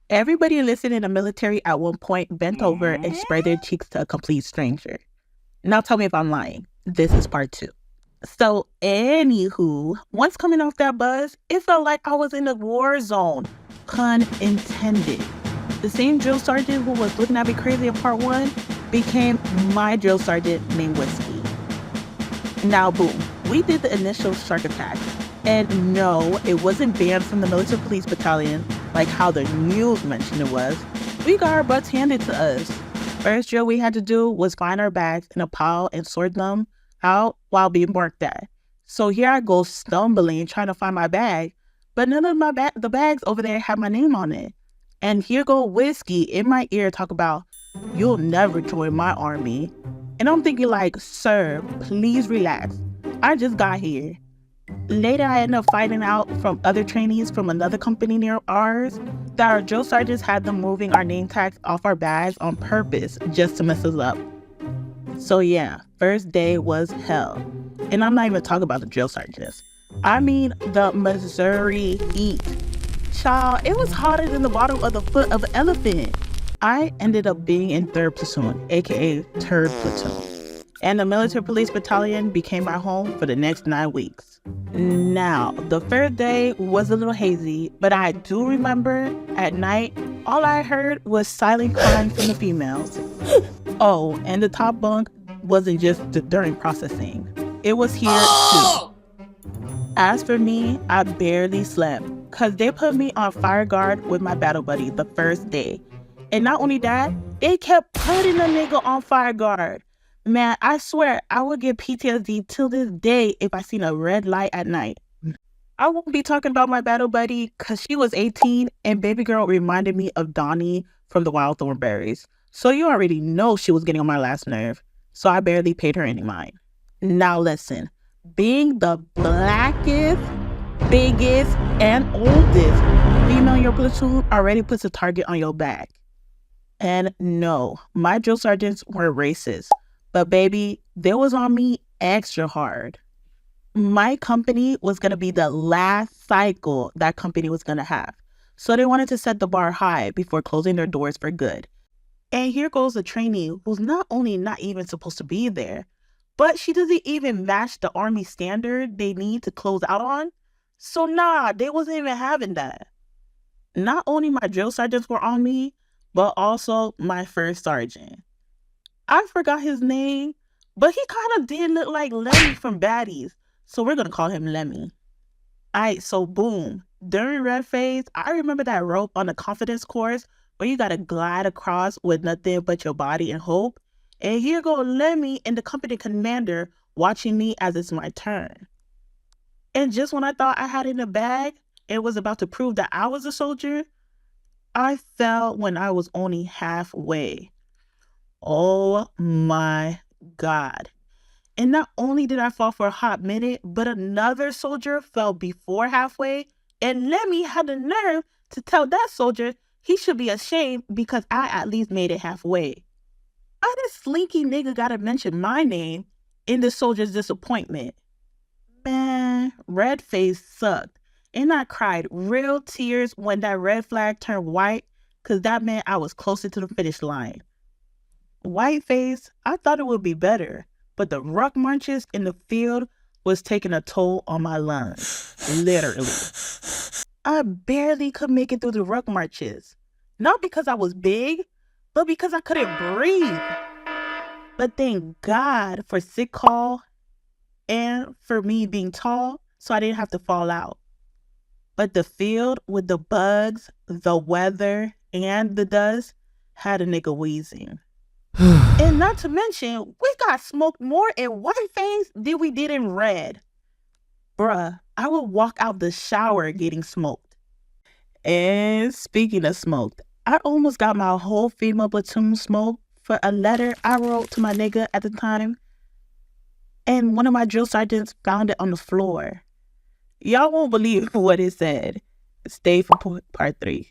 Everybody enlisted in the military at one point bent over and spread their cheeks to a complete stranger. Now tell me if I'm lying. This is part two. So, anywho, once coming off that bus, it felt like I was in a war zone. Pun intended. The same drill sergeant who was looking at me crazy in part one became my drill sergeant named Whiskey. Now, boom, we did the initial shark attack. And no, it wasn't banned from the military police battalion like how the news mentioned it was. We got our butts handed to us. First drill we had to do was find our bags in a pile and sort them out while being barked at. So here I go stumbling trying to find my bag, but none of the bags over there had my name on it. And here go Whiskey in my ear talk about, "You'll never join my army." And I'm thinking like, "Sir, please relax. I just got here." Later, I ended up finding out from other trainees from another company near ours that our drill sergeants had them moving our name tags off our bags on purpose just to mess us up. So yeah, first day was hell. And I'm not even talking about the drill sergeants. I mean the Missouri heat. Child, it was hotter than the bottom of the foot of an elephant. I ended up being in 3rd platoon, aka Turd platoon. And the military police battalion became my home for the next 9 weeks. Now, the first day was a little hazy, but I do remember at night, all I heard was silent crying from the females. Oh, and the top bunk wasn't just during processing. It was here too. As for me, I barely slept because they put me on fire guard with my battle buddy the first day. And not only that, they kept putting a nigga on fire guard. Man, I swear I would get PTSD till this day if I seen a red light at night. I won't be talking about my battle buddy because she was 18 and baby girl reminded me of Donnie from the Wild Thornberries. So you already know she was getting on my last nerve. So I barely paid her any mind. Now listen, being the blackest, biggest, and oldest female in your platoon already puts a target on your back. And no, my drill sergeants were racist. But baby, they was on me extra hard. My company was going to be the last cycle that company was going to have. So they wanted to set the bar high before closing their doors for good. And here goes a trainee who's not only not even supposed to be there, but she doesn't even match the Army standard they need to close out on. So nah, they wasn't even having that. Not only my drill sergeants were on me, but also my first sergeant. I forgot his name, but he kind of did look like Lemmy from Baddies. So we're going to call him Lemmy. Alright, so boom. During red phase, I remember that rope on the confidence course where you got to glide across with nothing but your body and hope. And here go Lemmy and the company commander watching me as it's my turn. And just when I thought I had it in the bag and was about to prove that I was a soldier, I fell when I was only halfway. Oh my God. And not only did I fall for a hot minute, but another soldier fell before halfway, and Lemmy had the nerve to tell that soldier he should be ashamed because I at least made it halfway. How this slinky nigga gotta mention my name in the soldier's disappointment? Man, red face sucked. And I cried real tears when that red flag turned white because that meant I was closer to the finish line. White face, I thought it would be better, but the ruck marches in the field was taking a toll on my lungs, literally. I barely could make it through the ruck marches. Not because I was big, but because I couldn't breathe. But thank God for sick call and for me being tall, so I didn't have to fall out. But the field with the bugs, the weather, and the dust had a nigga wheezing. And not to mention, we got smoked more in white phase than we did in red. Bruh, I would walk out the shower getting smoked. And speaking of smoked, I almost got my whole female platoon smoked for a letter I wrote to my nigga at the time. And one of my drill sergeants found it on the floor. Y'all won't believe what it said. Stay for part 3.